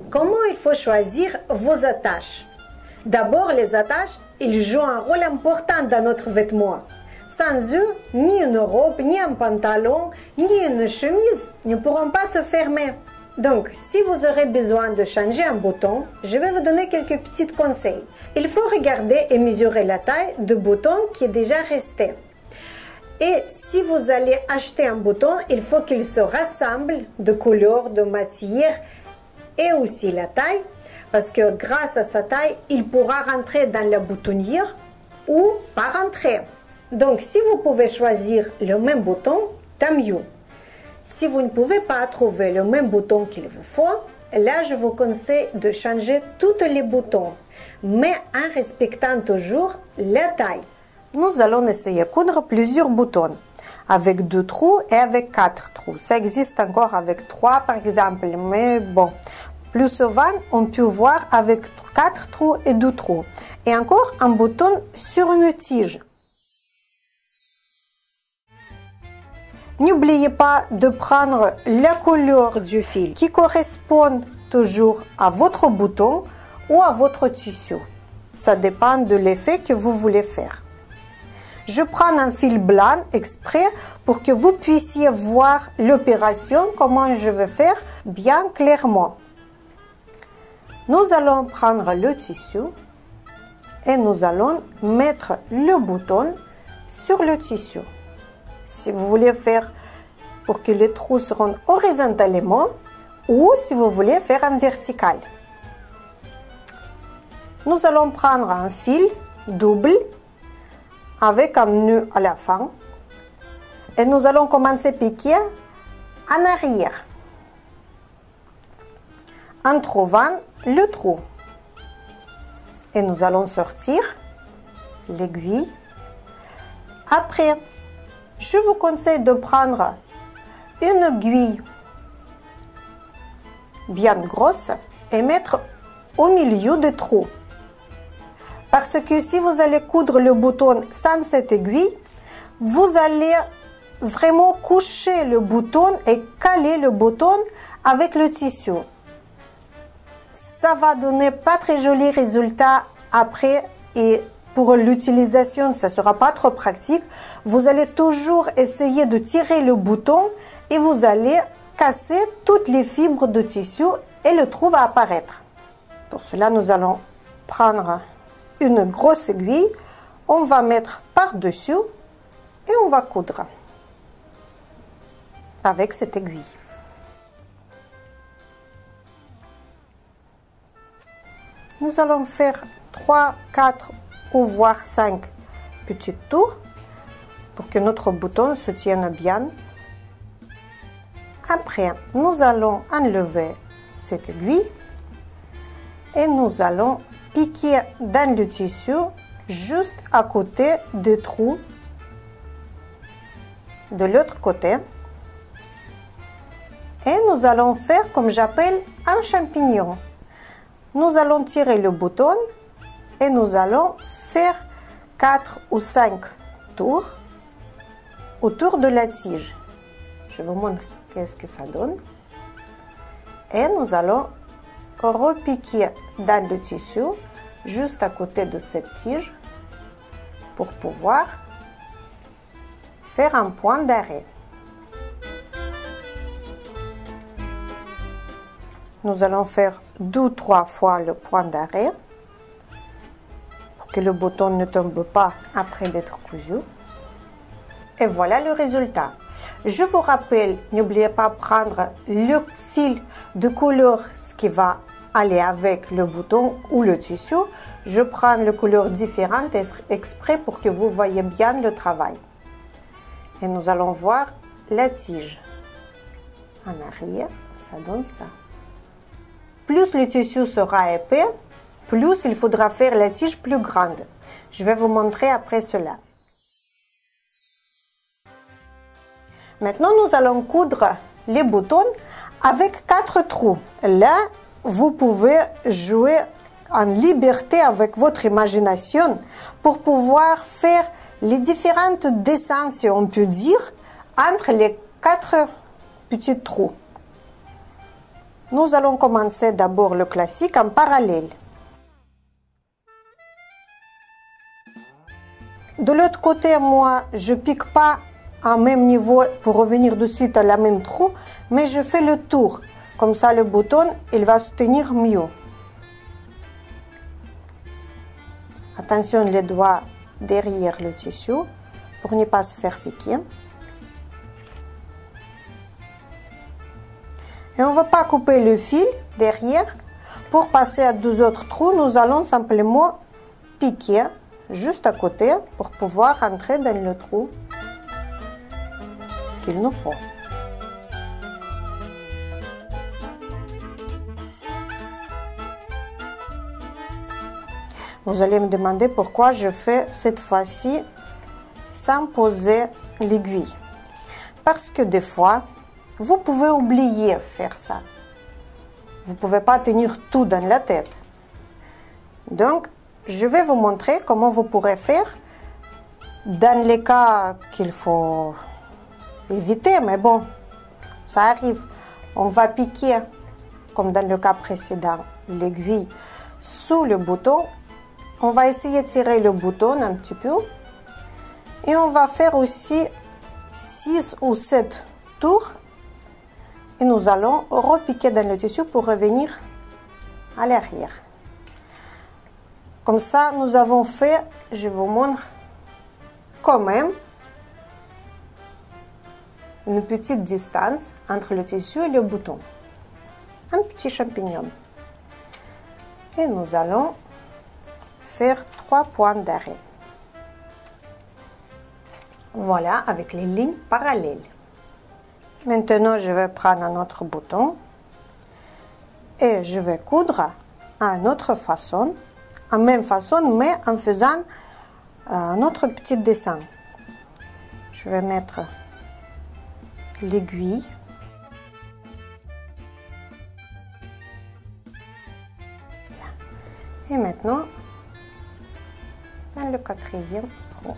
Comment il faut choisir vos attaches? D'abord, les attaches, ils jouent un rôle important dans notre vêtement. Sans eux, ni une robe, ni un pantalon, ni une chemise ne pourront pas se fermer. Donc, si vous aurez besoin de changer un bouton, je vais vous donner quelques petits conseils. Il faut regarder et mesurer la taille du bouton qui est déjà resté. Et si vous allez acheter un bouton, il faut qu'il se rassemble de couleurs, de matière et aussi la taille, parce que grâce à sa taille, il pourra rentrer dans la boutonnière ou pas rentrer. Donc, si vous pouvez choisir le même bouton, tant mieux. Si vous ne pouvez pas trouver le même bouton qu'il vous faut, là, je vous conseille de changer tous les boutons, mais en respectant toujours la taille. Nous allons essayer de coudre plusieurs boutons, avec 2 trous et avec 4 trous. Ça existe encore avec 3 par exemple, mais bon. Plus souvent, on peut voir avec 4 trous et 2 trous. Et encore un bouton sur une tige. N'oubliez pas de prendre la couleur du fil qui correspond toujours à votre bouton ou à votre tissu. Ça dépend de l'effet que vous voulez faire. Je prends un fil blanc exprès pour que vous puissiez voir l'opération, comment je vais faire bien clairement. Nous allons prendre le tissu et nous allons mettre le bouton sur le tissu. Si vous voulez faire pour que les trous seront horizontalement ou si vous voulez faire en vertical. Nous allons prendre un fil double avec un nœud à la fin et nous allons commencer à piquer en arrière en trouvant le trou. Et nous allons sortir l'aiguille. Après, je vous conseille de prendre une aiguille bien grosse et mettre au milieu des trous. Parce que si vous allez coudre le bouton sans cette aiguille, vous allez vraiment coucher le bouton et caler le bouton avec le tissu. Ça va donner pas très joli résultat après et pour l'utilisation, ça sera pas trop pratique. Vous allez toujours essayer de tirer le bouton et vous allez casser toutes les fibres de tissu et le trou va apparaître. Pour cela, nous allons prendre une grosse aiguille, on va mettre par-dessus et on va coudre avec cette aiguille. Nous allons faire 3, 4 ou voire 5 petits tours pour que notre bouton se tienne bien. Après, nous allons enlever cette aiguille et nous allons piquer dans le tissu juste à côté du trou de l'autre côté. Et nous allons faire comme j'appelle un champignon. Nous allons tirer le bouton et nous allons faire 4 ou 5 tours autour de la tige. Je vous montre qu'est-ce que ça donne. Et nous allons repiquer dans le tissu juste à côté de cette tige pour pouvoir faire un point d'arrêt. Nous allons faire 2 ou 3 fois le point d'arrêt pour que le bouton ne tombe pas après d'être cousu. Et voilà le résultat. Je vous rappelle, n'oubliez pas de prendre le fil de couleur ce qui va aller avec le bouton ou le tissu. Je prends les couleurs différentes exprès pour que vous voyez bien le travail. Et nous allons voir la tige. En arrière, ça donne ça. Plus le tissu sera épais, plus il faudra faire la tige plus grande. Je vais vous montrer après cela. Maintenant, nous allons coudre les boutons avec 4 trous. Là, vous pouvez jouer en liberté avec votre imagination pour pouvoir faire les différentes dessins, si on peut dire, entre les 4 petits trous. Nous allons commencer d'abord le classique en parallèle. De l'autre côté, moi, je pique pas à même niveau pour revenir de suite à la même trou, mais je fais le tour. Comme ça, le bouton, il va se tenir mieux. Attention les doigts derrière le tissu pour ne pas se faire piquer. Et on ne va pas couper le fil derrière. Pour passer à 2 autres trous, nous allons simplement piquer juste à côté pour pouvoir entrer dans le trou qu'il nous faut. Vous allez me demander pourquoi je fais cette fois-ci sans poser l'aiguille. Parce que des fois, vous pouvez oublier de faire ça. Vous ne pouvez pas tenir tout dans la tête. Donc, je vais vous montrer comment vous pourrez faire dans les cas qu'il faut éviter, mais bon, ça arrive. On va piquer, comme dans le cas précédent, l'aiguille sous le bouton. On va essayer de tirer le bouton un petit peu. Et on va faire aussi 6 ou 7 tours. Et nous allons repiquer dans le tissu pour revenir à l'arrière. Comme ça, nous avons fait, je vous montre quand même, une petite distance entre le tissu et le bouton. Un petit champignon. Et nous allons faire 3 points d'arrêt. Voilà, avec les lignes parallèles. Maintenant, je vais prendre un autre bouton et je vais coudre à une autre façon, en même façon, mais en faisant un autre petit dessin. Je vais mettre l'aiguille. Et maintenant, dans le 4e trou.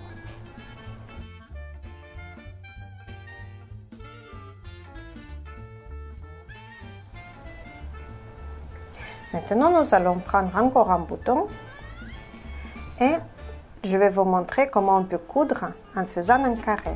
Maintenant, nous allons prendre encore un bouton et je vais vous montrer comment on peut coudre en faisant un carré.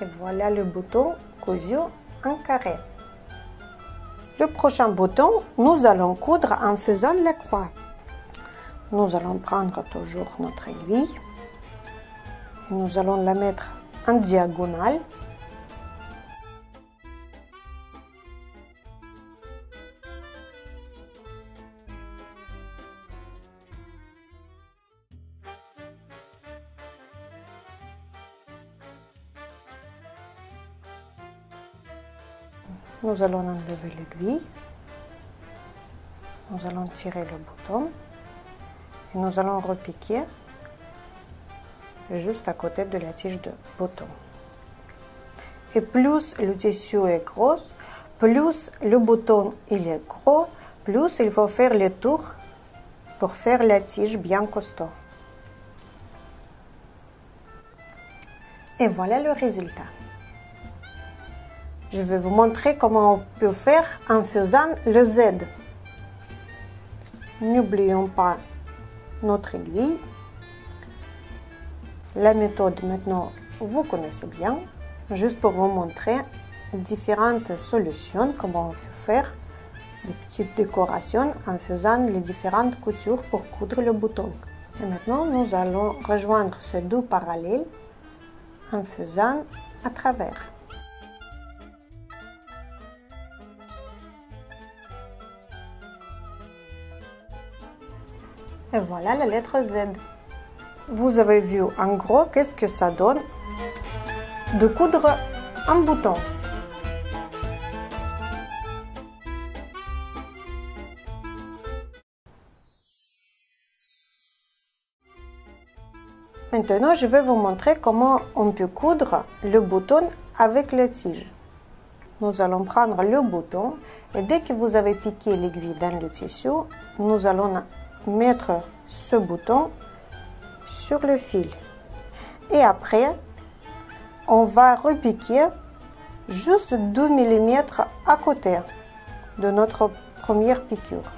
Et voilà le bouton cousu en carré. Le prochain bouton, nous allons coudre en faisant la croix. Nous allons prendre toujours notre aiguille et nous allons la mettre en diagonale. Nous allons enlever l'aiguille, nous allons tirer le bouton et nous allons repiquer juste à côté de la tige de bouton. Et plus le tissu est gros, plus le bouton il est gros, plus il faut faire les tours pour faire la tige bien costaud. Et voilà le résultat. Je vais vous montrer comment on peut faire en faisant le Z. N'oublions pas notre aiguille. La méthode maintenant, vous connaissez bien. Juste pour vous montrer différentes solutions, comment on peut faire des petites décorations en faisant les différentes coutures pour coudre le bouton. Et maintenant, nous allons rejoindre ces 2 parallèles en faisant à travers. Et voilà la lettre Z. Vous avez vu en gros qu'est-ce que ça donne de coudre un bouton. Maintenant, je vais vous montrer comment on peut coudre le bouton avec la tige. Nous allons prendre le bouton et dès que vous avez piqué l'aiguille dans le tissu, nous allons mettre ce bouton sur le fil. Et après, on va repiquer juste 2 mm à côté de notre première piqûre.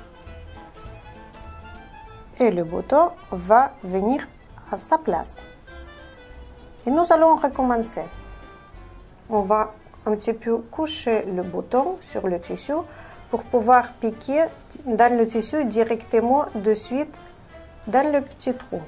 Et le bouton va venir à sa place. Et nous allons recommencer. On va un petit peu coucher le bouton sur le tissu pour pouvoir piquer dans le tissu directement de suite dans le petit trou.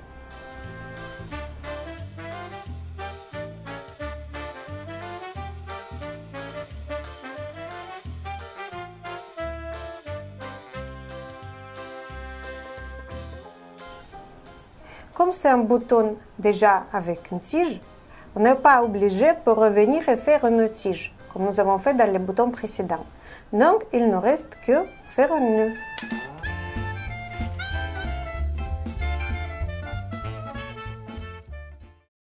Comme c'est un bouton déjà avec une tige, on n'est pas obligé pour revenir et faire une tige, comme nous avons fait dans les boutons précédents. Donc, il ne reste que faire un nœud.